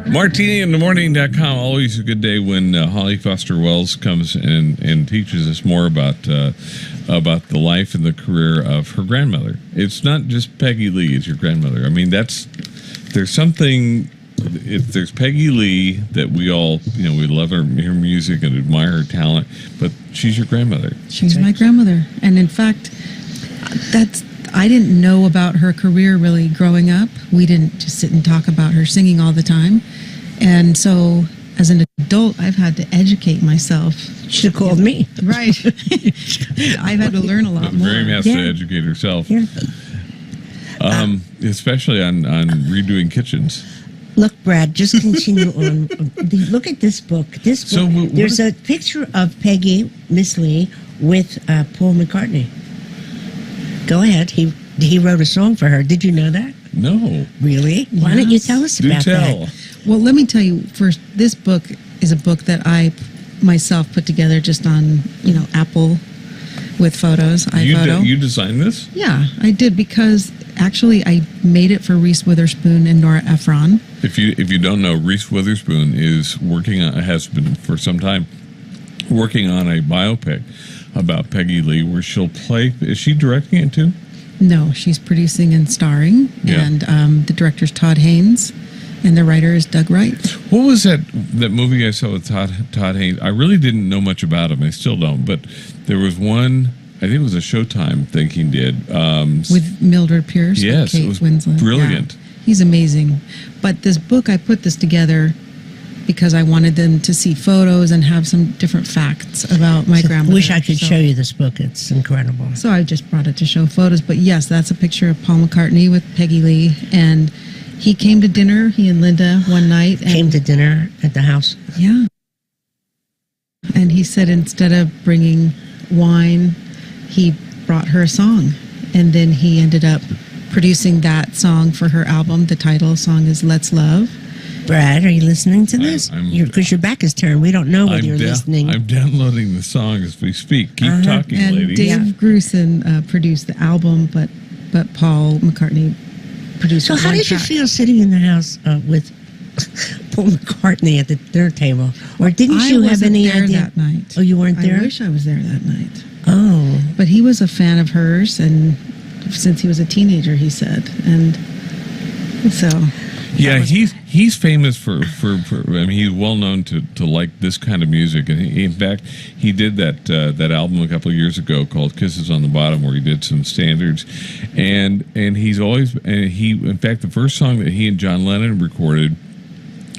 MartiniInTheMorning.com. Always a good day when Holly Foster Wells comes and teaches us more about the life and the career of her grandmother. It's not just Peggy Lee as your grandmother. I mean, there's something. There's Peggy Lee that we all, we love her music and admire her talent, but she's your grandmother. She's my grandmother. And in fact, I didn't know about her career really growing up. We didn't just sit and talk about her singing all the time. And so as an adult, I've had to educate myself. Should have called me. Right. I've had to learn a lot more. Miriam has to educate herself. Yeah. Especially on redoing kitchens. Look, Brad, just continue on. Look at this book. There's a picture of Peggy, Miss Lee, with Paul McCartney. Go ahead. He wrote a song for her. Did you know that? No. Really? Why don't you tell us about that? Well, let me tell you first, this book is a book that I myself put together just on, Apple with photos, iPhoto. You designed this? Yeah, I did, because actually I made it for Reese Witherspoon and Nora Ephron. If you don't know, Reese Witherspoon has been for some time working on a biopic about Peggy Lee where she'll play. Is she directing it too? No, she's producing and starring. Yeah. And the director's Todd Haynes. And the writer is Doug Wright. What was that movie I saw with Todd Haynes? I really didn't know much about him. I still don't. But there was one, I think it was a Showtime thing he did. With Mildred Pierce. Yes, Kate it was Winslet. brilliant. Yeah, he's amazing. But this book, I put this together because I wanted them to see photos and have some different facts about my grandmother. Wish I could show you this book. It's incredible. So I just brought it to show photos. But yes, that's a picture of Paul McCartney with Peggy Lee. And he came to dinner, he and Linda, one night. Came to dinner at the house? Yeah. And he said instead of bringing wine, he brought her a song. And then he ended up producing that song for her album. The title song is Let's Love. Brad, are you listening to this? Because your back is turned. We don't know whether you're listening. I'm downloading the song as we speak. Keep talking, and ladies. Dave Grusin produced the album, but Paul McCartney produced. So how did you feel sitting in the house with Paul McCartney at the dinner table? Or didn't you have any idea? That night. Oh, you weren't there? I wish I was there that night. Oh. But he was a fan of hers, and since he was a teenager, he said. And so... Yeah, he's famous for I mean, he's well known to like this kind of music, and in fact he did that album a couple of years ago called Kisses on the Bottom, where he did some standards, and in fact the first song that he and John Lennon recorded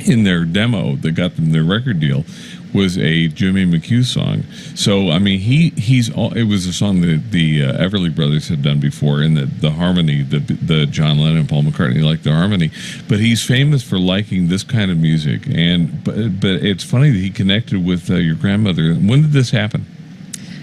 in their demo that got them their record deal was a Jimmy McHugh song. So I mean, it was a song that the Everly Brothers had done before, and the harmony, the John Lennon and Paul McCartney liked the harmony, but he's famous for liking this kind of music. And but it's funny that he connected with your grandmother. When did this happen?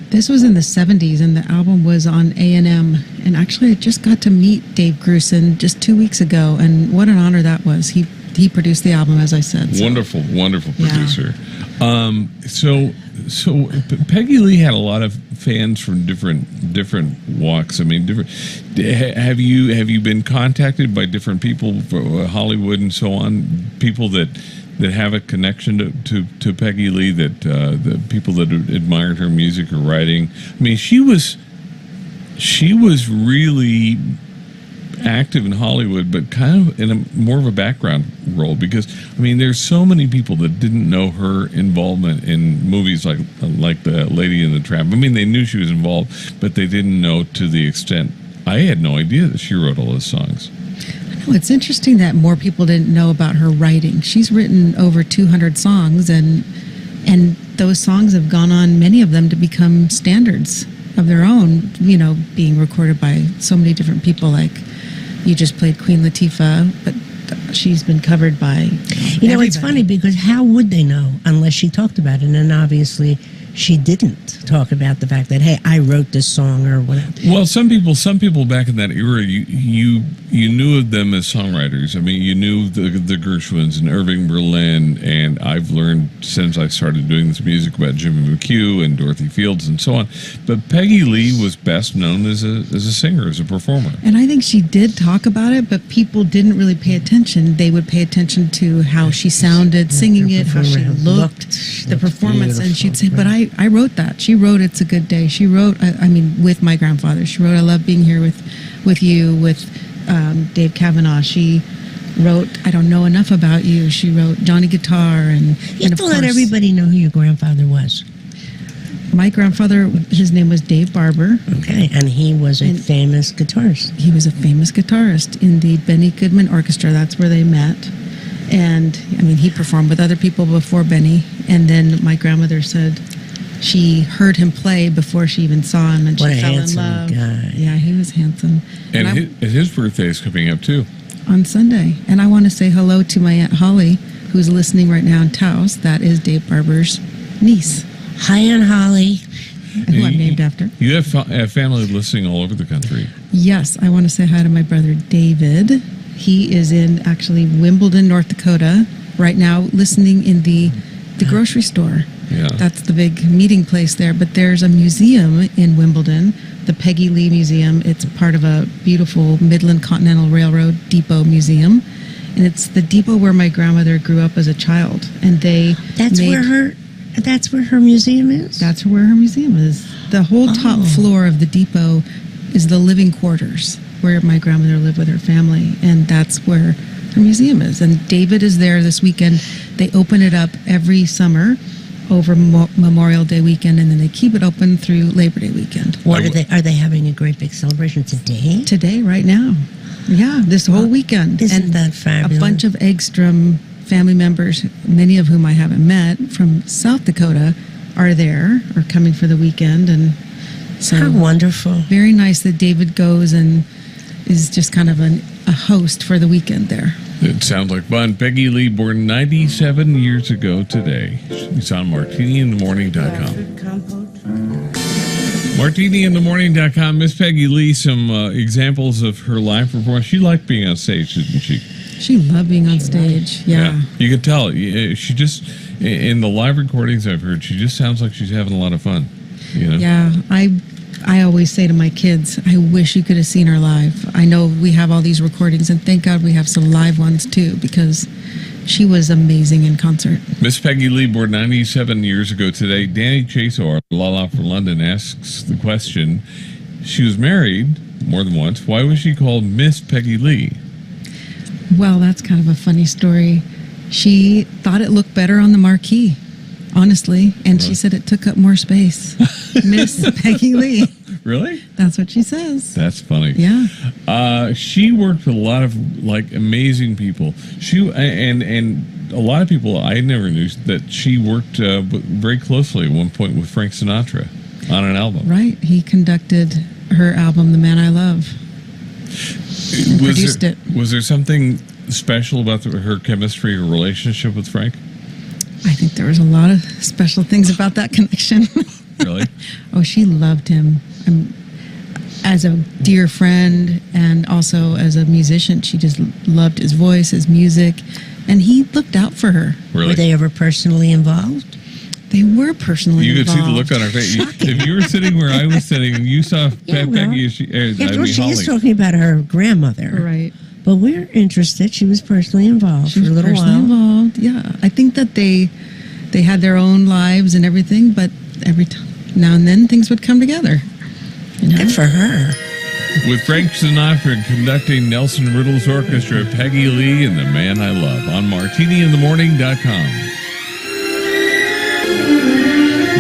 This was in the 70s, and the album was on A&M. And actually, I just got to meet Dave Grusin just 2 weeks ago, and what an honor that was. He produced the album, as I said. So. Wonderful producer. Yeah. So Peggy Lee had a lot of fans from different walks. I mean, have you been contacted by different people from Hollywood and so on? People that have a connection to Peggy Lee, the people that admired her music or writing. I mean, she was really active in Hollywood, but kind of in more of a background role, because I mean, there's so many people that didn't know her involvement in movies like The Lady and the Tramp. I mean, they knew she was involved, but they didn't know to the extent. I had no idea that she wrote all those songs. I know, it's interesting that more people didn't know about her writing. She's written over 200 songs, and those songs have gone on, many of them, to become standards of their own, being recorded by so many different people. Like, you just played Queen Latifah, but she's been covered by everybody. It's funny because how would they know unless she talked about it? And obviously she didn't talk about the fact that, hey, I wrote this song or whatever. Well, some people back in that era, you knew of them as songwriters. I mean, you knew the Gershwins and Irving Berlin, and I've learned since I started doing this music about Jimmy McHugh and Dorothy Fields and so on. But Peggy Lee was best known as a singer, as a performer. And I think she did talk about it, but people didn't really pay attention. They would pay attention to how she sounded singing it, how she looked, the performance, and she'd say, but I wrote that. She wrote It's a Good Day. She wrote, I mean, with my grandfather. She wrote I Love Being Here with you, with Dave Kavanaugh. She wrote I Don't Know Enough About You. She wrote Johnny Guitar. You have to let everybody know who your grandfather was. My grandfather, his name was Dave Barber. Okay, and he was a famous guitarist. He was a famous guitarist in the Benny Goodman Orchestra. That's where they met. And, I mean, he performed with other people before Benny. And then my grandmother said she heard him play before she even saw him, and What she a fell in handsome love. guy. Yeah, he was handsome. And his birthday is coming up, too. On Sunday. And I want to say hello to my Aunt Holly, who's listening right now in Taos. That is Dave Barber's niece, Hi, Aunt Holly. who I'm named after. You have family listening all over the country. Yes, I want to say hi to my brother David. He is in actually Wimbledon, North Dakota, right now, listening in the grocery store. Yeah. That's the big meeting place there. But there's a museum in Wimbledon, the Peggy Lee Museum. It's part of a beautiful Midland Continental Railroad depot museum. And it's the depot where my grandmother grew up as a child. And That's where her museum is? That's where her museum is. The whole top floor of the depot is the living quarters where my grandmother lived with her family. And that's where her museum is. And David is there this weekend. They open it up every summer over Memorial Day weekend, and then they keep it open through Labor Day weekend. Are they having a great big celebration today? Today, right now. Yeah, this whole weekend. Isn't that fabulous? A bunch of Eggstrom family members, many of whom I haven't met, from South Dakota are there, or coming for the weekend. And so how wonderful. Very nice that David goes and is just kind of a host for the weekend there. It sounds like fun. Peggy Lee, born 97 years ago today. She's on martiniinthemorning.com. Martiniinthemorning.com. Miss Peggy Lee, some examples of her live performance. She liked being on stage, didn't she? She loved being on stage. Yeah. You could tell. She just, in the live recordings I've heard, she just sounds like she's having a lot of fun. You know? Yeah. I always say to my kids, I wish you could have seen her live. I know we have all these recordings, and thank God we have some live ones too, because she was amazing in concert. Miss Peggy Lee, born 97 years ago today. Danny Chaso, our Lala for London, asks the question, she was married more than once. Why was she called Miss Peggy Lee? Well, that's kind of a funny story. She thought it looked better on the marquee, honestly, and she said it took up more space. Miss Peggy Lee. Really? That's what she says. That's funny. Yeah. She worked with a lot of like amazing people. She and a lot of people I never knew that she worked very closely at one point with Frank Sinatra on an album. Right. He conducted her album, The Man I Love. And produced it. Was there something special about her chemistry or relationship with Frank? I think there was a lot of special things about that connection. Really? Oh, she loved him. As a dear friend and also as a musician, she just loved his voice, his music, and he looked out for her. Really? Were they ever personally involved? They were personally You could involved. see the look on her face. If you were sitting where I was sitting and you saw Peggy, she Holly. is talking about her grandmother. Right. But we're interested. She was personally involved She was for a little personally while. involved. Yeah, I think that they had their own lives and everything, but every now and then things would come together. You know? Good for her. With Frank Sinatra conducting Nelson Riddle's orchestra, Peggy Lee and The Man I Love on martiniinthemorning.com.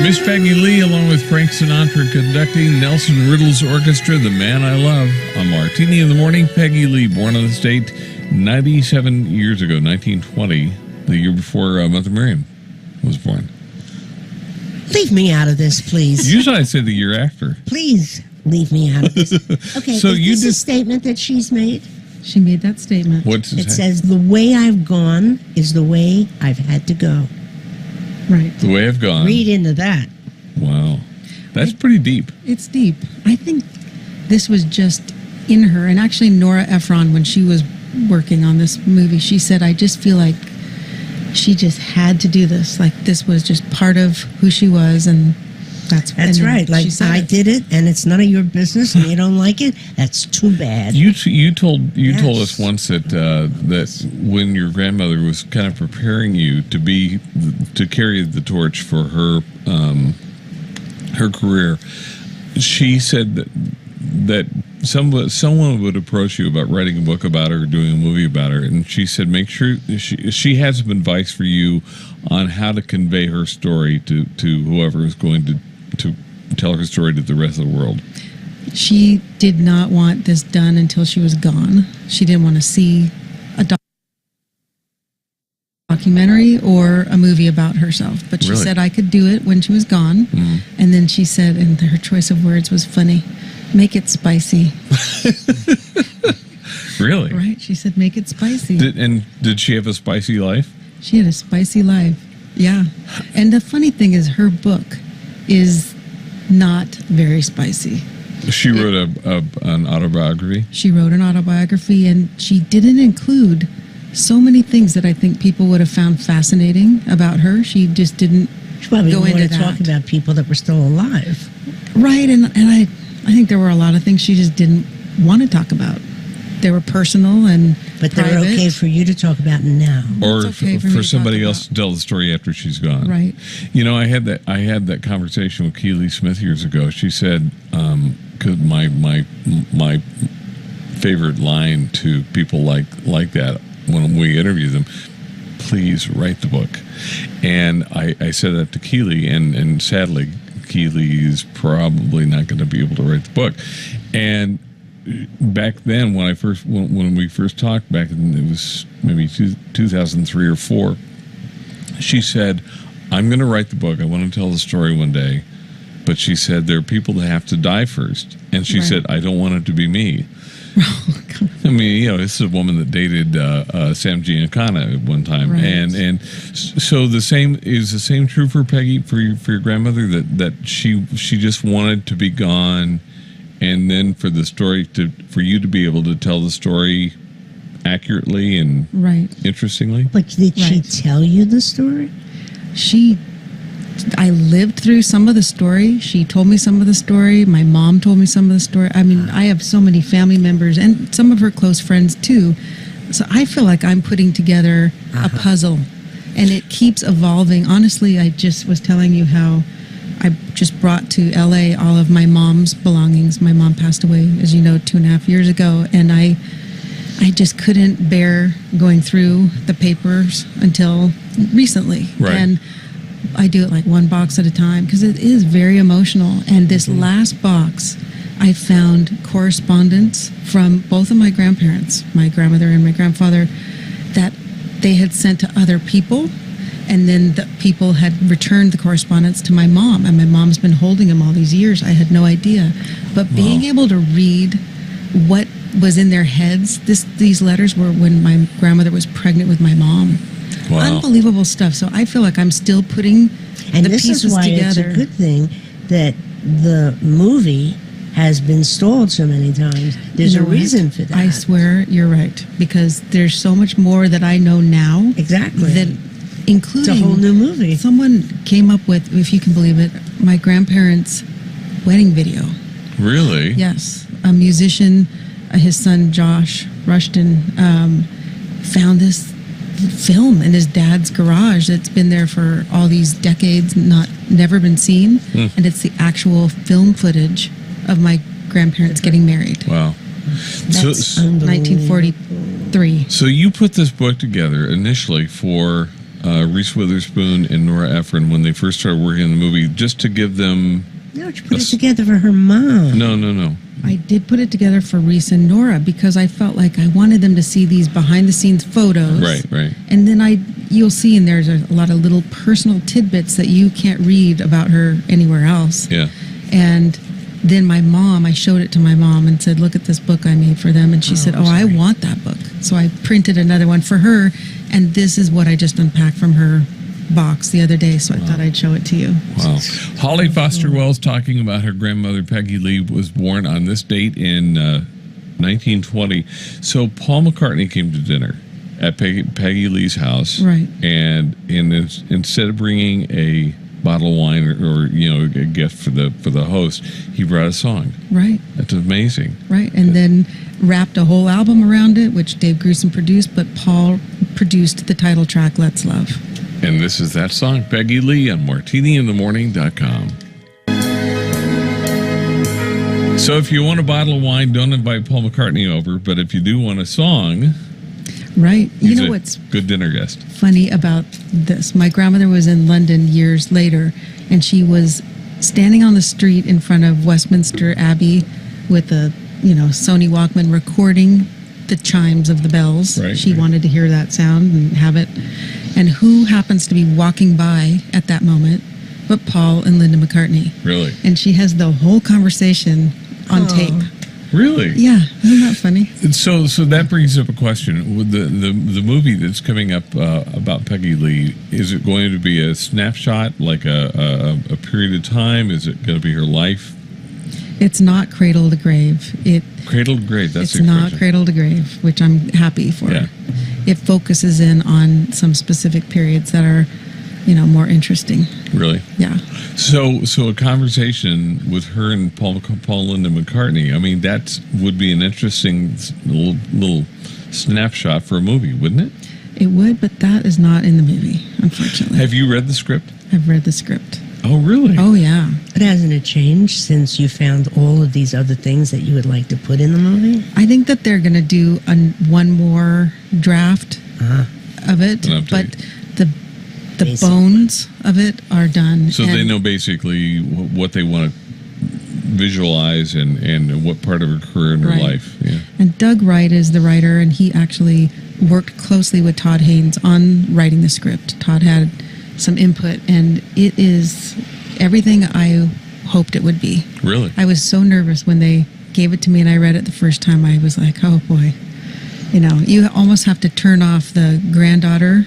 Miss Peggy Lee, along with Frank Sinatra conducting Nelson Riddle's orchestra, The Man I Love on Martini in the Morning. Peggy Lee, born on this date 97 years ago, 1920, the year before Mother Miriam was born. Leave me out of this, please. Usually I say the year after. Please leave me out of this. Okay, So is you this a just- statement that she's made? She made that statement. What's It says, the way I've gone is the way I've had to go. Right. The way I've gone. Read into that. Wow. That's pretty deep. It's deep. I think this was just in her. And actually, Nora Ephron, when she was working on this movie, she said, I just feel like she just had to do this. Like, this was just part of who she was. And that's right. Like, I did it, and it's none of your business, and you don't like it. That's too bad. You told us once that that when your grandmother was kind of preparing you to carry the torch for her her career, she said that someone would approach you about writing a book about her or doing a movie about her, and she said make sure she has some advice for you on how to convey her story to whoever is going to tell her story to the rest of the world. She did not want this done until she was gone. She didn't want to see a documentary or a movie about herself. But she said I could do it when she was gone. Mm. And then she said, and her choice of words was funny, make it spicy. Really? Right. She said, make it spicy. Did she have a spicy life? She had a spicy life. Yeah. And the funny thing is, her book is not very spicy. She wrote an autobiography? She wrote an autobiography, and she didn't include so many things that I think people would have found fascinating about her. She just didn't go into that. Talk about people that were still alive. Right, and I think there were a lot of things she just didn't want to talk about. They were personal and but they're private. Okay for you to talk about now, or for somebody else to tell the story after she's gone. Right. You know, I had that conversation with Peggy Lee Smith years ago. She said, "Cause my favorite line to people like that when we interview them, please write the book." And I said that to Keeley, and sadly, Keeley is probably not going to be able to write the book. And back then, when we first talked back in, it was maybe 2003 or 4, she said, I'm going to write the book. I want to tell the story one day. But she said, there are people that have to die first. And she said, I don't want it to be me. I mean, you know, this is a woman that dated Sam Giancana at one time. Right. And so is the same true for Peggy, for your grandmother, that she just wanted to be gone, and then for the story for you to be able to tell the story accurately and interestingly. But did she tell you the story? I lived through some of the story. She told me some of the story. My mom told me some of the story. I mean, I have so many family members and some of her close friends too. So I feel like I'm putting together a puzzle, and it keeps evolving. Honestly, I just was telling you how I just brought to LA all of my mom's belongings. My mom passed away, as you know, 2.5 years ago, and I just couldn't bear going through the papers until recently. Right. And I do it like one box at a time because it is very emotional. And this last box, I found correspondence from both of my grandparents, my grandmother and my grandfather, that they had sent to other people. And then the people had returned the correspondence to my mom, and my mom's been holding them all these years. I had no idea. But being able to read what was in their heads, these letters were when my grandmother was pregnant with my mom. Wow. Unbelievable stuff. So I feel like I'm still putting the pieces together. And this is why it's a good thing that the movie has been stalled so many times. There's a reason for that. I swear you're right, because there's so much more that I know now. Exactly. That including it's a whole new movie. Someone came up with, if you can believe it, my grandparents' wedding video. Really? Yes. A musician, his son Josh Rushton, found this film in his dad's garage that's been there for all these decades, never been seen, and it's the actual film footage of my grandparents getting married. Wow. That's 1943. So you put this book together initially for Reese Witherspoon and Nora Ephron when they first started working on the movie, just to give them... No, you put it together for her mom. No. I did put it together for Reese and Nora because I felt like I wanted them to see these behind-the-scenes photos. Right. And then you'll see in there's a lot of little personal tidbits that you can't read about her anywhere else. Yeah. And then my mom, I showed it to my mom and said, look at this book I made for them. And she said, I want that book. So I printed another one for her. And this is what I just unpacked from her box the other day, so I thought I'd show it to you. Wow. Holly Foster Wells talking about her grandmother, Peggy Lee, was born on this date in 1920. So Paul McCartney came to dinner at Peggy Lee's house. Right. And instead of bringing a bottle of wine or a gift for the host, he brought a song. Right. That's amazing. Right. And then wrapped a whole album around it, which Dave Grusin produced, but Paul produced the title track, Let's Love. And this is that song, Peggy Lee, on martiniinthemorning.com. So if you want a bottle of wine, don't invite Paul McCartney over, but if you do want a song... Right. You he's know a what's good dinner guest. funny about this? My grandmother was in London years later, and she was standing on the street in front of Westminster Abbey with a Sony Walkman recording the chimes of the bells. Right, she right. wanted to hear that sound and have it. And who happens to be walking by at that moment but Paul and Linda McCartney? Really? And she has the whole conversation on tape. Really? Yeah, isn't that funny? So that brings up a question. With the movie that's coming up about Peggy Lee, is it going to be a snapshot, like a period of time? Is it going to be her life? It's not cradle to grave. Cradle to grave. That's it's not cradle to grave, which I'm happy for. Yeah. It focuses in on some specific periods that are, more interesting. Really? Yeah. So a conversation with her and Paul and Linda McCartney. I mean, that would be an interesting little snapshot for a movie, wouldn't it? It would, but that is not in the movie, unfortunately. Have you read the script? I've read the script. Oh, really? Oh, yeah. But hasn't it changed since you found all of these other things that you would like to put in the movie? I think that they're going to do one more draft of it, but the Basic. bones of it are done. So they know basically what they want to visualize and what part of her career in her Right. life. Yeah. And Doug Wright is the writer, and he actually worked closely with Todd Haynes on writing the script. Todd had some input, and it is everything I hoped it would be. Really? I was so nervous when they gave it to me and I read it the first time. I was like, oh boy. You almost have to turn off the granddaughter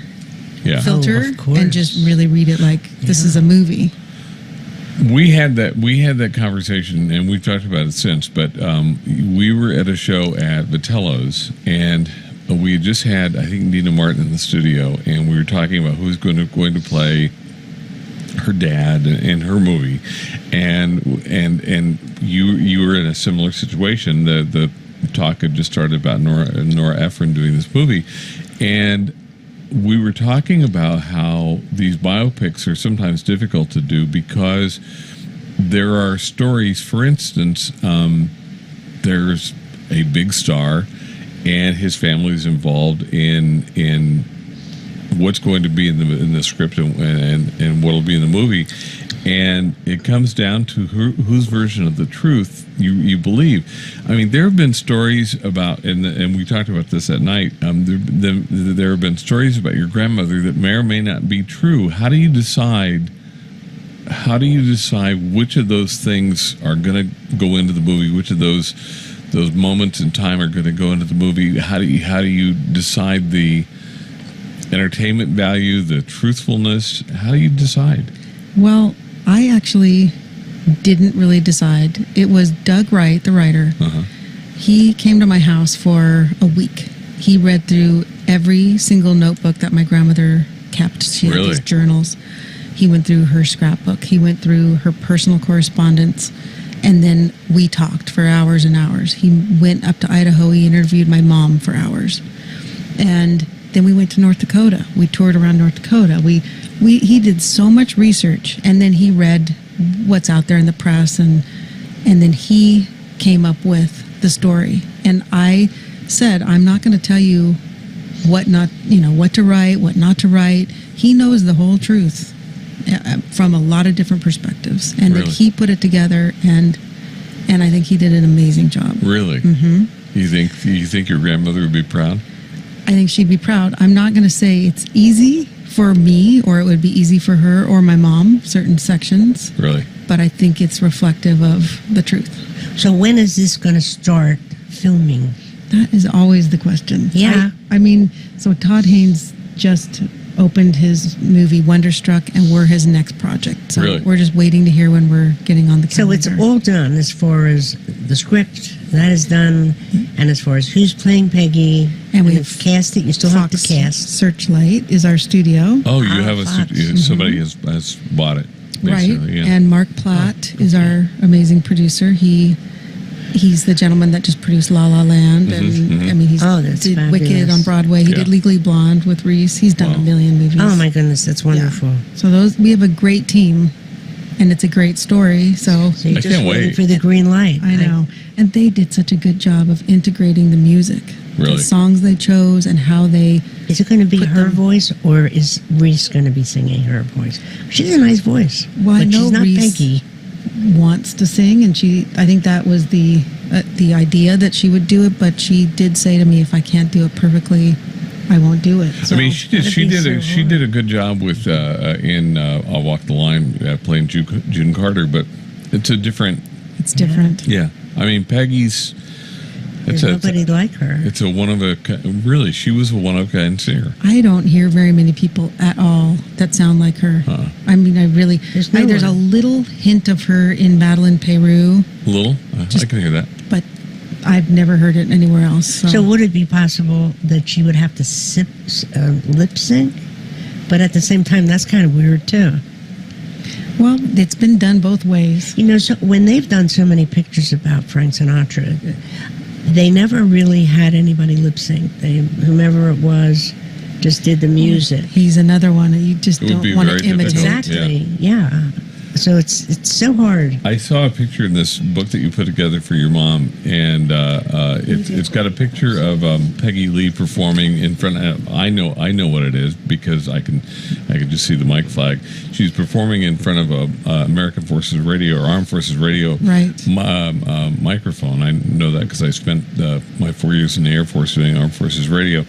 Yeah. filter of course. and just really read it like this is a movie. We had that conversation, and we've talked about it since. But we were at a show at Vitello's, and we had just had, I think, Nina Martin in the studio, and we were talking about who's going to play her dad in her movie, and you were in a similar situation. The talk had just started about Nora Ephron doing this movie, and we were talking about how these biopics are sometimes difficult to do because there are stories. For instance, there's a big star, and his family is involved in what's going to be in the script and what'll be in the movie, and it comes down to whose version of the truth you believe. I mean, there have been stories about, and we talked about this at night. There have been stories about your grandmother that may or may not be true. How do you decide which of those things are going to go into the movie? Which of those moments in time are going to go into the movie? How do you decide the entertainment value, the truthfulness? How do you decide? Well, I actually didn't really decide. It was Doug Wright, the writer. Uh-huh. He came to my house for a week. He read through every single notebook that my grandmother kept. She had Really? these journals. He went through her scrapbook. He went through her personal correspondence. And then we talked for hours and hours. He went up to Idaho. He interviewed my mom for hours. And then we went to North Dakota. We toured around North Dakota. He did so much research, and then he read what's out there in the press, and then he came up with the story. And I said, I'm not going to tell you what to write, what not to write. He knows the whole truth from a lot of different perspectives, and Really? that he put it together, and I think he did an amazing job. Really? Mm-hmm. You think your grandmother would be proud? I think she'd be proud. I'm not going to say it's easy for me, or it would be easy for her or my mom, certain sections. Really? But I think it's reflective of the truth. So when is this going to start filming? That is always the question. Yeah. I mean, so Todd Haynes just opened his movie Wonderstruck, and we're his next project. So Really? we're just waiting to hear when we're getting on the So calendar. it's all done as far as the script that is done, and as far as who's playing Peggy, And we the have cast it. You still have Fox to cast. Searchlight is our studio. Oh, you Ah, have Fox. somebody has bought it. Right, Basically, yeah. and Mark Platt is our amazing producer. He's the gentleman that just produced La La Land, and I mean he's Oh, that's did fabulous. Wicked on Broadway. He Yeah. did Legally Blonde with Reese. He's done Wow. a million movies. Oh my goodness, that's wonderful. So we have a great team, and it's a great story. So So you're I just can't waiting wait. for the green light. I know, and they did such a good job of integrating the music, Really? the songs they chose, and how they. Is it going to be Put her them- voice, or is Reese going to be singing her voice? She's a nice voice, Well, I but know she's not Reese- Peggy. Wants to sing, and I think that was the idea that she would do it, but she did say to me, if I can't do it perfectly, I won't do it. So I mean, she that'd be so she hard. did a good job with in I'll Walk the Line playing June Carter, but it's a different. it's different. Yeah, I mean Peggy's. There's nobody like her. It's a one of a really. She was a one of a kind singer. I don't hear very many people at all that sound like her. Huh. I mean, I really. There's no there's a one. little hint of her in Madeline Peru, A little, I can hear that. but I've never heard it anywhere else. So would it be possible that she would have to lip sync? But at the same time, that's kind of weird too. Well, it's been done both ways. You know, so when they've done so many pictures about Frank Sinatra, they never really had anybody lip sync. Whomever it was, just did the music. He's another one that you just It would don't be want very to imitate. difficult. Exactly. Yeah. So it's so hard. I saw a picture in this book that you put together for your mom, and it's got a picture of Peggy Lee performing in front of. I know what it is because I can just see the mic flag. She's performing in front of a American Forces Radio or Armed Forces Radio Right. microphone. I know that because I spent my 4 years in the Air Force doing Armed Forces Radio,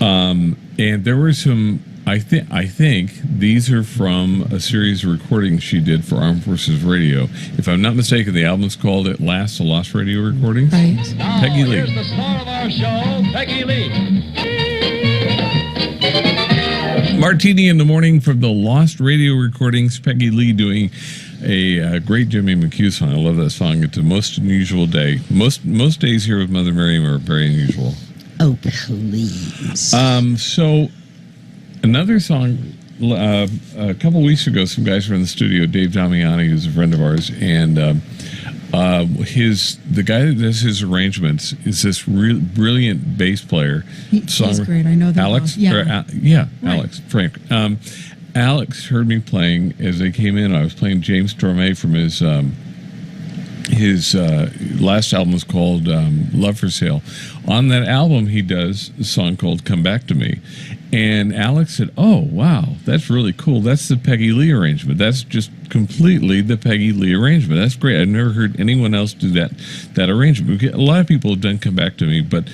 and there were some. I think these are from a series of recordings she did for Armed Forces Radio. If I'm not mistaken, the album's called "At Last: The Lost Radio Recordings." Right. Now, Peggy Lee. here's the star of our show, Peggy Lee. Martini in the morning from the Lost Radio Recordings. Peggy Lee doing a great Jimmy McHugh song. I love that song. It's a most unusual day. Most days here with Mother Miriam are very unusual. Oh, please. So another song. A couple weeks ago, some guys were in the studio. Dave Damiani, who's a friend of ours, and the guy that does his arrangements is this brilliant bass player. He's great. I know that. Alex. well. Yeah. Right. Alex Frank. Alex heard me playing as they came in. I was playing James Torme from his last album was called Love for Sale. On that album, he does a song called Come Back to Me. And Alex said, "Oh, wow, that's really cool. That's the Peggy Lee arrangement. That's just completely the Peggy Lee arrangement. That's great. I've never heard anyone else do that arrangement. A lot of people have done Come Back to Me, but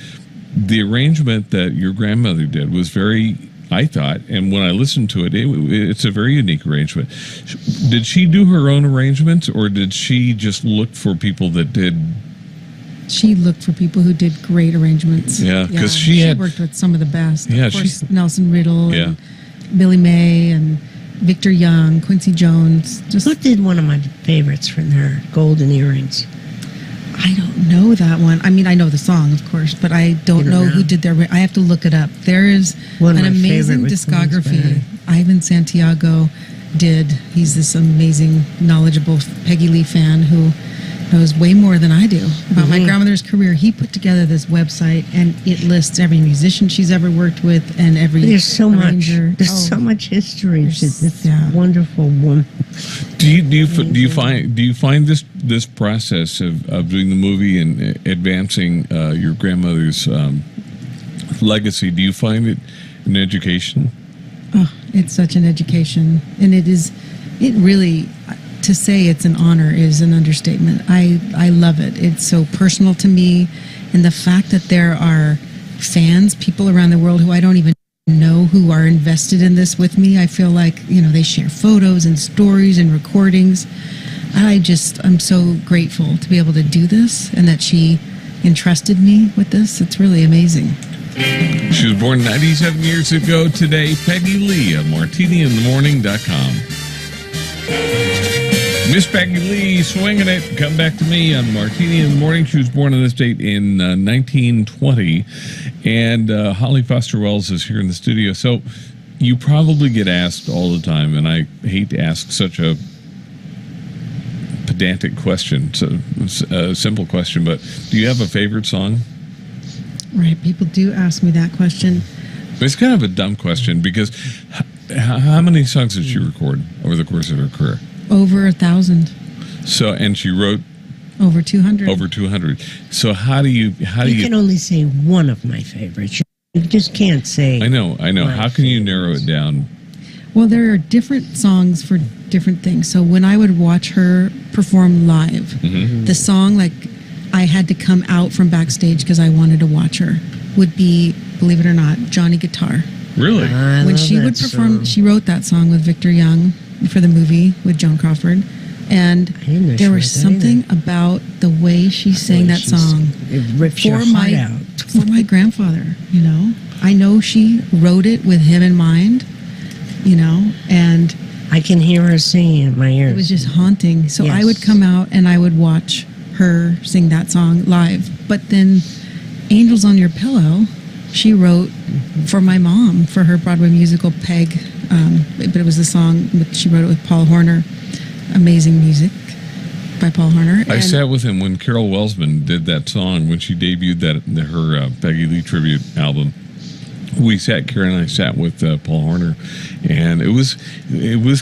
the arrangement that your grandmother did was very, I thought, and when I listened to it, it's a very unique arrangement. Did she do her own arrangements, or did she just look for people that did?" She looked for people who did great arrangements. Yeah, 'cause she had- worked with some of the best. Yeah, of course, Nelson Riddle, Yeah. and Billy May, and Victor Young, Quincy Jones. Just Who did one of my favorites from her golden earrings? I don't know that one. I mean, I know the song, of course, but I don't You don't know know? who did their. I have to look it up. There is One of an my amazing favorite discography. recordings Ivan Santiago did. He's this amazing, knowledgeable Peggy Lee fan who knows way more than I do about my grandmother's career. He put together this website, and it lists every musician she's ever worked with and every There's so much. arranger. There's Oh, so much history to this yeah. wonderful woman. Do you find this process of doing the movie and advancing your grandmother's legacy? Do you find it an education? Oh, it's such an education, and it really, to say it's an honor is an understatement. I love it. It's so personal to me, and the fact that there are fans, people around the world who I don't even know who are invested in this with me. I feel like, they share photos and stories and recordings. I'm so grateful to be able to do this, and that she entrusted me with this. It's really amazing. She was born 97 years ago today. Peggy Lee of MartiniInTheMorning.com. Miss Peggy Lee, swinging it. Come back to me on Martini in the Morning. She was born on this date in 1920. And Holly Foster Wells is here in the studio. So you probably get asked all the time, and I hate to ask such a pedantic question, so a simple question, but do you have a favorite song? Right, people do ask me that question. It's kind of a dumb question because how many songs did she record over the course of her career? Over 1,000. So, and she wrote over 200. Over 200. So how do you can only say one of my favorites. You just can't say. I know. How can you narrow it down? Well, there are different songs for different things. So when I would watch her perform live, the song like I had to come out from backstage because I wanted to watch her would be, believe it or not, Johnny Guitar. Really? When she would perform, she wrote that song with Victor Young for the movie with Joan Crawford. And there was something about the way she sang that song. It rips your heart out. For my grandfather, you know. I know she wrote it with him in mind, you know, and I can hear her singing in my ears. It was just haunting. So I would come out and I would watch her sing that song live. But then Angels on Your Pillow, she wrote for my mom for her Broadway musical Peg, but it was the song, she wrote it with Paul Horner. Amazing music by Paul Horner. I sat with him when Carol Welsman did that song, when she debuted her Peggy Lee tribute album. Karen and I sat with Paul Horner, and it was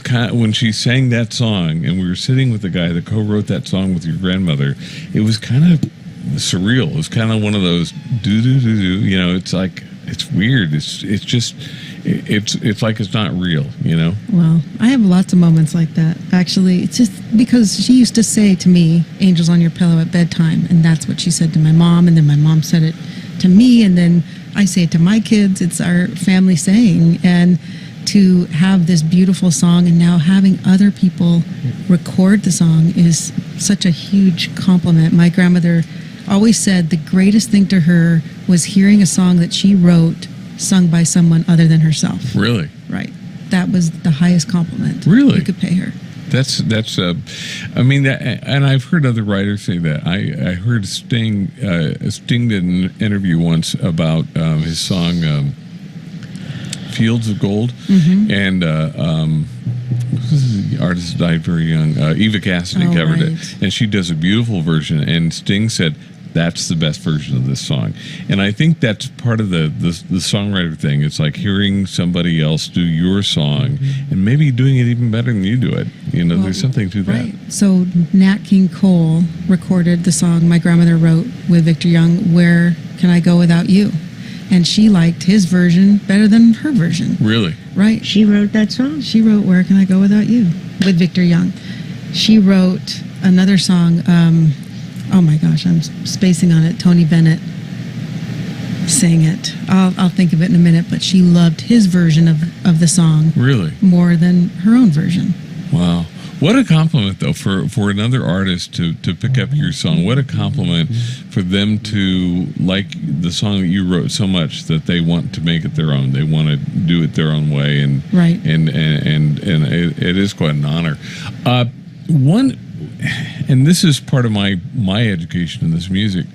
kind of, when she sang that song, and we were sitting with the guy that co-wrote that song with your grandmother, it was kind of surreal. It was kind of one of those do-do-do-do, you know, it's like, it's weird. It's just, it's like it's not real, you know? Well, I have lots of moments like that. Actually, it's just because she used to say to me, Angels on Your Pillow at bedtime, and that's what she said to my mom, and then my mom said it to me, and then I say it to my kids. It's our family saying, and to have this beautiful song and now having other people record the song is such a huge compliment. My grandmother always said the greatest thing to her was hearing a song that she wrote sung by someone other than herself. Really? Right. That was the highest compliment really you could pay her. That's I mean, and I've heard other writers say that. I heard Sting did an interview once about his song Fields of Gold, and the artist died very young. Eva Cassidy covered it, and she does a beautiful version, and Sting said, that's the best version of this song. And I think that's part of the songwriter thing. It's like hearing somebody else do your song and maybe doing it even better than you do it. You know, there's something to that. Right. So Nat King Cole recorded the song my grandmother wrote with Victor Young, Where Can I Go Without You? And she liked his version better than her version. Really? Right. She wrote that song? She wrote Where Can I Go Without You? With Victor Young. She wrote another song, oh my gosh, I'm spacing on it. Tony Bennett sang it. I'll think of it in a minute, but she loved his version of the song. Really? More than her own version. Wow. What a compliment, though, for another artist to pick up your song. What a compliment for them to like the song that you wrote so much that they want to make it their own. They want to do it their own way, and right. And it is quite an honor. And this is part of my education in this music.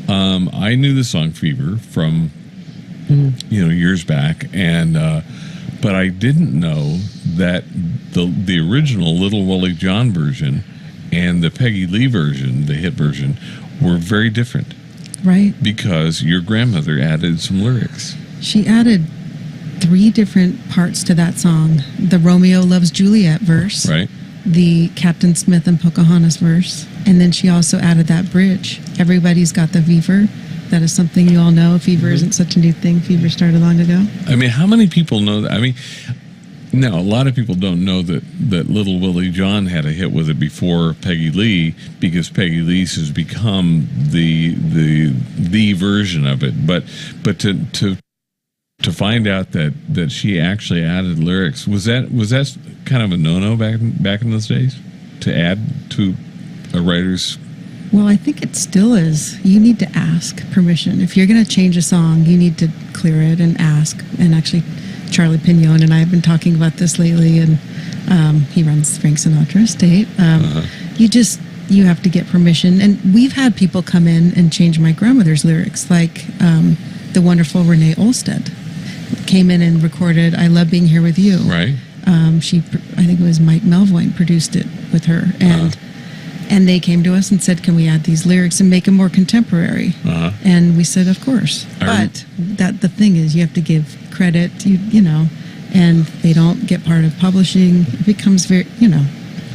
I knew the song Fever from years back, and but I didn't know that the original Little Willie John version and the Peggy Lee version, the hit version, were very different. Right. Because your grandmother added some lyrics. She added 3 different parts to that song. The Romeo Loves Juliet verse. Right. The Captain Smith and Pocahontas verse. And then she also added that bridge. Everybody's got the fever. That is something you all know. Fever isn't such a new thing. Fever started long ago. I mean, how many people know that? I mean, no, a lot of people don't know that Little Willie John had a hit with it before Peggy Lee, because Peggy Lee's has become the version of it. But to find out that she actually added lyrics, was that kind of a no-no back in those days, to add to a writer's Well, I think it still is. You need to ask permission. If you're going to change a song, you need to clear it and ask. And actually, Charlie Pignon and I have been talking about this lately, and he runs Frank Sinatra Estate. You have to get permission. And we've had people come in and change my grandmother's lyrics, like the wonderful Renee Olstead came in and recorded "I Love Being Here with You." Right. I think it was Mike Melvoin produced it with her, and they came to us and said, "Can we add these lyrics and make them more contemporary?" And we said, "Of course." But the thing is, you have to give credit, you know, and they don't get part of publishing. It becomes very,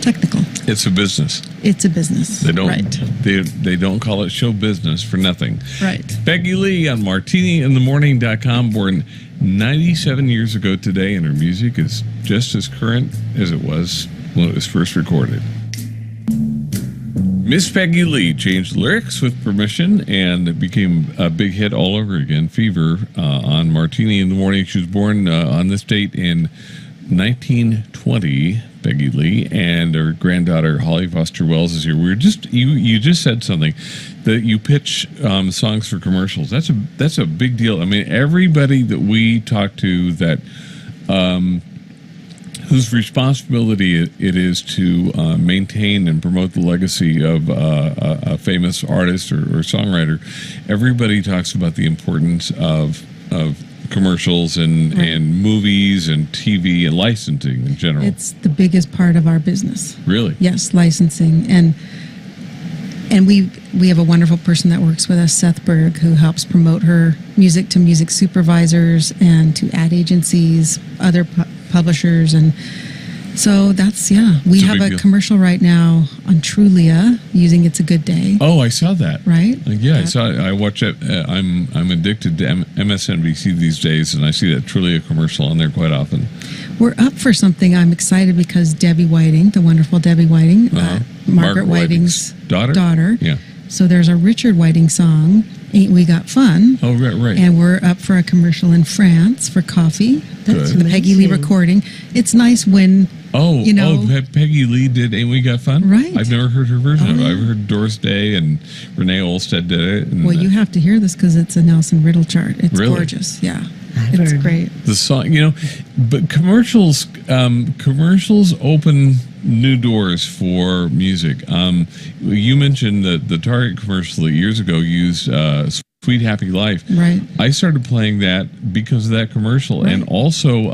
technical. It's a business. It's a business. They don't. Right. They don't call it show business for nothing. Right. Peggy Lee on MartiniInTheMorning.com, born 97 years ago today, and her music is just as current as it was when it was first recorded. Miss Peggy Lee changed lyrics with permission, and it became a big hit all over again. Fever on Martini in the Morning. She was born on this date in 1920. Peggy Lee, and her granddaughter Holly Foster Wells is here. We were you just said something that you pitch songs for commercials. That's a big deal. I mean, everybody that we talk to that whose responsibility it is to maintain and promote the legacy of a famous artist or songwriter, everybody talks about the importance of commercials and movies and TV and licensing in general. It's the biggest part of our business. Really? Yes, licensing. And we have a wonderful person that works with us, Seth Berg, who helps promote her music to music supervisors and to ad agencies, other publishers, and so that's, we have a commercial right now on Trulia using "It's a Good Day." Oh, I saw that. Right? I saw it. I watch it. I'm addicted to MSNBC these days, and I see that Trulia commercial on there quite often. We're up for something. I'm excited because Debbie Whiting, the wonderful Debbie Whiting, Margaret Whiting's daughter. Yeah. So there's a Richard Whiting song, "Ain't We Got Fun?" Oh, right. And we're up for a commercial in France for coffee. That's the Peggy Lee recording. It's nice when Peggy Lee did "Ain't We Got Fun?" Right. I've never heard her version of it. I've heard Doris Day and Renee Olstead did it. And, well, you have to hear this because it's a Nelson Riddle chart. It's gorgeous. Yeah. It's great. The song, but commercials open new doors for music. You mentioned the Target commercial that years ago used "Sweet Happy Life." Right. I started playing that because of that commercial, and also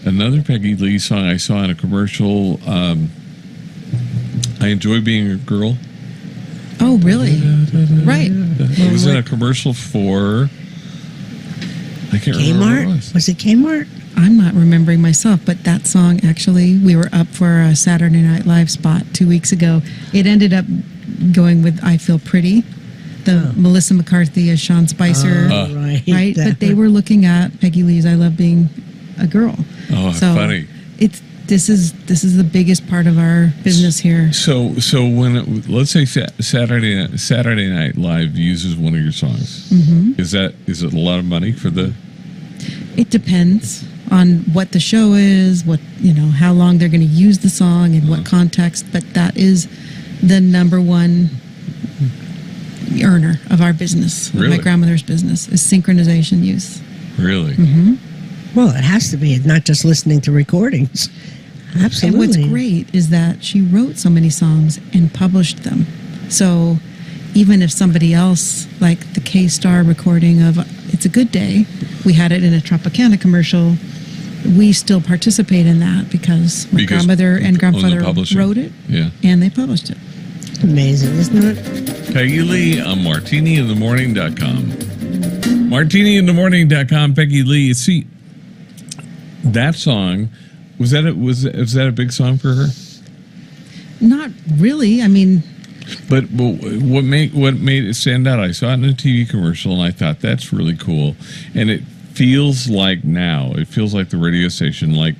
another Peggy Lee song I saw in a commercial. "I Enjoy Being a Girl." Oh, really? Right. It was in a commercial for. I can't remember what it was. Was it Kmart? I'm not remembering myself, but that song, actually, we were up for a Saturday Night Live spot 2 weeks ago. It ended up going with "I Feel Pretty," the Melissa McCarthy as Sean Spicer, right? But they were looking at Peggy Lee's "I Love Being a Girl." Oh, so funny! This is the biggest part of our business here. So when let's say Saturday Night Live uses one of your songs, is it a lot of money for the? It depends on what the show is, how long they're going to use the song and what context. But that is the number one earner of our business, really? My grandmother's business, is synchronization use. Really? Mm-hmm. Well, it has to be, not just listening to recordings. Absolutely. And what's great is that she wrote so many songs and published them. So even if somebody else, like the K-Star recording of "It's a Good Day," we had it in a Tropicana commercial, we still participate in that because my grandmother and grandfather wrote it, and they published it. Amazing, isn't it? Peggy Lee on MartiniInTheMorning.com. MartiniInTheMorning.com, Peggy Lee. See, that song, was that a big song for her? Not really. I mean, but what made it stand out? I saw it in a TV commercial, and I thought that's really cool. And it feels like the radio station. Like,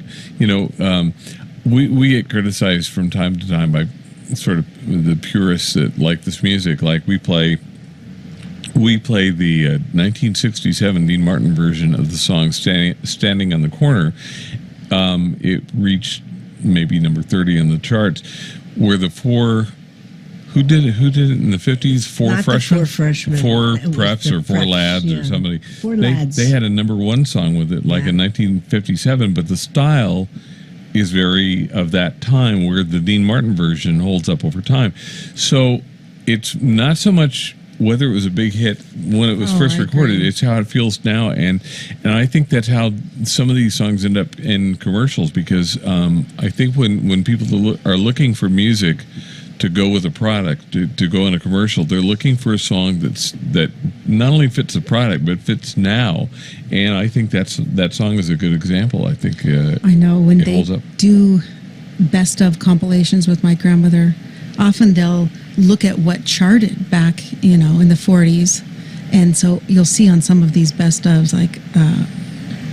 we get criticized from time to time by sort of the purists that like this music. Like we play the 1967 Dean Martin version of the song "Standing on the Corner." It reached maybe number 30 in the charts, where the four Who did it? Who did it in the 50s? Four Not the freshmen, Four Freshmen. four It was preps, the or four preps, lads, yeah. or somebody. Four they, lads. They had a number one song with it, like Yeah. in 1957. But the style is very of that time, where the Dean Martin version holds up over time. So it's not so much whether it was a big hit when it was first I recorded. agree. It's how it feels now, and I think that's how some of these songs end up in commercials, because I think when people are looking for music to go with a product, to go in a commercial, they're looking for a song that not only fits the product but fits now, and I think that song is a good example. I think I know when it they holds up. do best of compilations with my grandmother, often they'll look at what charted back, in the 40s. And so you'll see on some of these best ofs, like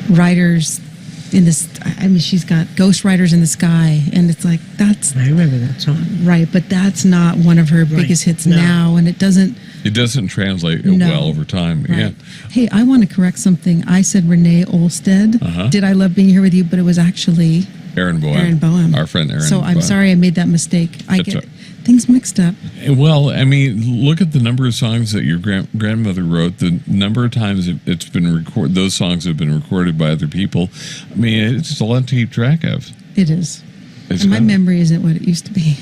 writers in this, she's got Ghost Riders in the Sky. And it's like, that's I remember that song. right, but that's not one of her biggest hits No. now. And it doesn't. It doesn't translate No. well over time. Right. Yeah. Hey, I want to correct something. I said Renee Olstead. Uh-huh. Did I love being here with you? But it was actually Aaron Boehm. Our friend Aaron. So I'm Boehm. sorry I made that mistake. I That's get right. things mixed up. Well, look at the number of songs that your grandmother wrote. The number of times it's been recorded. Those songs have been recorded by other people. It's a lot to keep track of. It is. It's And my kind of- memory isn't what it used to be.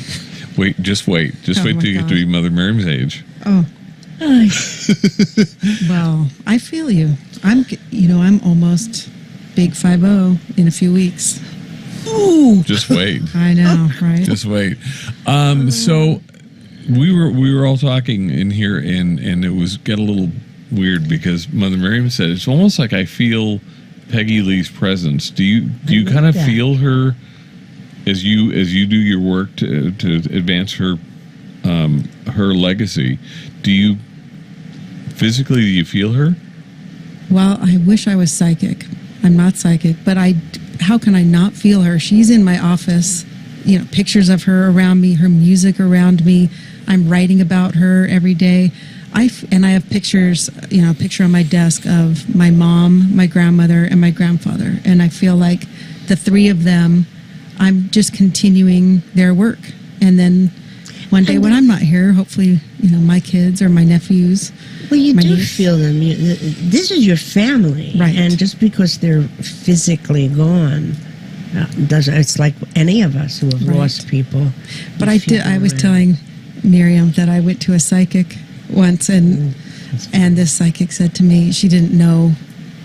Wait. Just wait Oh till my you get to gosh. be Mother Miriam's age. Oh, Ay. well, I feel you. I'm almost big 5-0 in a few weeks. Ooh. Just wait. I know, right? Just wait. So we were all talking in here, and it got a little weird because Mother Miriam said it's almost like I feel Peggy Lee's presence. Do you love kind of that. feel her as you do your work to advance her legacy? Do you feel her? Well, I wish I was psychic. I'm not psychic, but how can I not feel her? She's in my office, pictures of her around me, her music around me. I'm writing about her every day. I have pictures, a picture on my desk of my mom, my grandmother, and my grandfather. And I feel like the three of them, I'm just continuing their work. And then one day when I'm not here, hopefully, my kids or my nephews. Well, you my do niece. feel them. This is your family, Right. And just because they're physically gone, it's like any of us who have Right. lost people. But You feel I was them. telling Miriam that I went to a psychic once, and this psychic said to me, she didn't know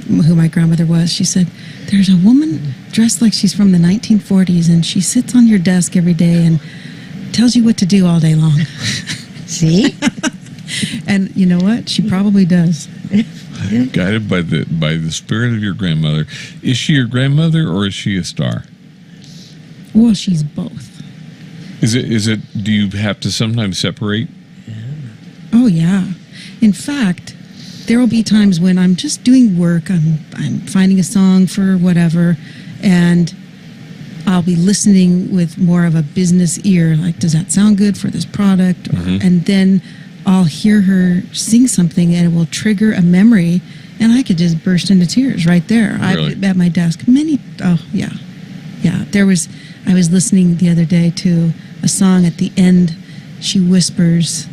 who my grandmother was. She said, "There's a woman dressed like she's from the 1940s, and she sits on your desk every day and tells you what to do all day long." See? And you know what? She probably does. Guided by the spirit of your grandmother. Is she your grandmother, or is she a star? Well, she's both. Is it? Do you have to sometimes separate? Oh yeah. In fact, there will be times when I'm just doing work. I'm finding a song for whatever, and I'll be listening with more of a business ear. Like, does that sound good for this product? And then I'll hear her sing something, and it will trigger a memory, and I could just burst into tears right there. Really? At my desk. Yeah. I was listening the other day to a song. At the end, she whispers,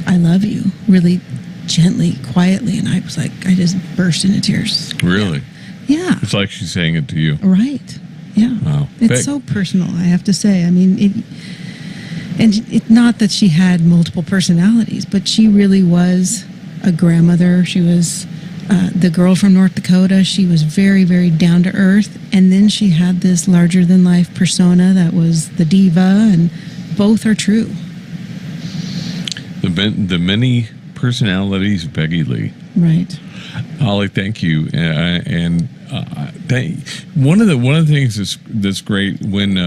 "I love you," really gently, quietly, and I was like, I just burst into tears. Really? Yeah. It's like she's saying it to you. Right. Yeah. Wow. It's Beck- so personal, I have to say. It's not that she had multiple personalities, but she really was a grandmother. She was the girl from North Dakota. She was very, very down to earth. And then she had this larger than life persona that was the diva, and both are true. The many personalities of Peggy Lee. Right. Holly, thank you. One of the things that's great when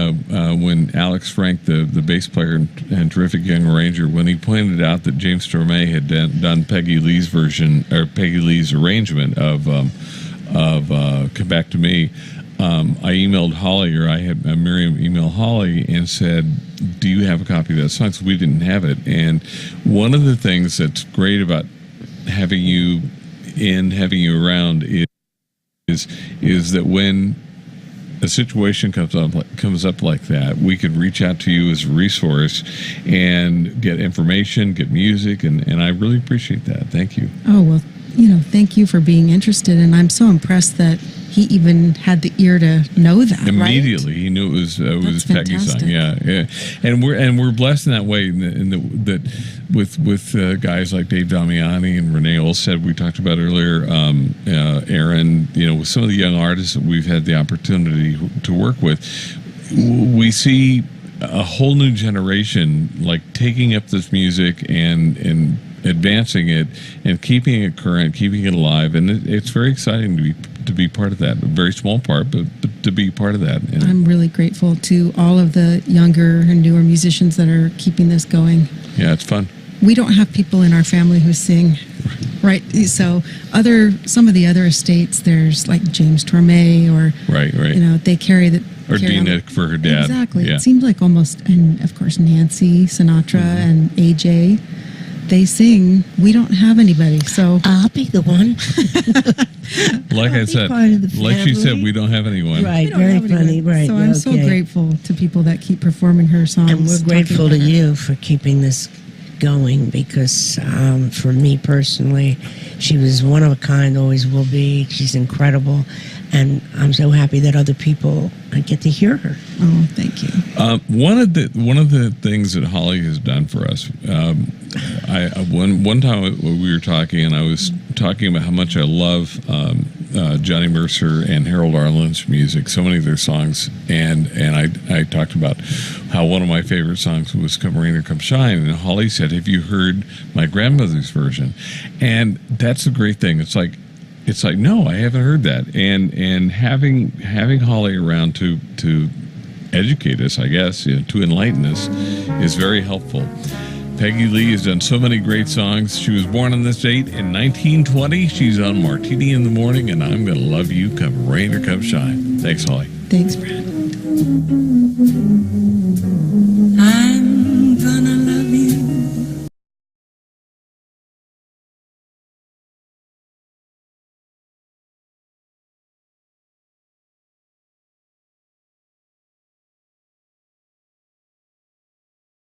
Alex Frank, the bass player and terrific young arranger, when he pointed out that James Torme had done Peggy Lee's version, or Peggy Lee's arrangement of "Come Back to Me," I emailed Holly, or I had Miriam email Holly and said, "Do you have a copy of that song?" So we didn't have it. And one of the things that's great about having you around is that when a situation comes up like that, we could reach out to you as a resource and get information, get music, and I really appreciate that. Thank you. Oh, well, thank you for being interested, and I'm so impressed that he even had the ear to know that. Immediately, right? he knew it was Peggy's song. fantastic. Yeah, and we're blessed in that way. That with guys like Dave Damiani and Renee Olstead, we talked about earlier, Aaron. With some of the young artists that we've had the opportunity to work with, we see a whole new generation like taking up this music and advancing it and keeping it current, keeping it alive, and it's very exciting to be part of that. A very small part, but to be part of that. And I'm really grateful to all of the younger and newer musicians that are keeping this going. Yeah, it's fun. We don't have people in our family who sing, right? So some of the other estates, there's like James Torme or right. They carry the. Or Dina for her dad. Exactly. Yeah. It seems like almost, and of course Nancy Sinatra and AJ. They sing. We don't have anybody, so I'll be the one. Like I said, like she said, we don't have anyone. Right, we don't very have anyone. funny. Right. So I'm so grateful to people that keep performing her songs. And we're talking grateful to about her. you for keeping this going because for me personally, she was one of a kind, always will be. She's incredible. And I'm so happy that other people get to hear her. Oh, thank you. One of the things that Holly has done for us, one time we were talking, and I was talking about how much I love Johnny Mercer and Harold Arlen's music, so many of their songs, and I talked about how one of my favorite songs was "Come Rain or Come Shine," and Holly said, "Have you heard my grandmother's version?" And that's the great thing. It's like, no, I haven't heard that, and having Holly around to educate us, I guess, to enlighten us, is very helpful. Peggy Lee has done so many great songs. She was born on this date in 1920. She's on Martini in the Morning, and I'm Gonna Love You, Come Rain or Come Shine. Thanks, Holly. Thanks, Brad.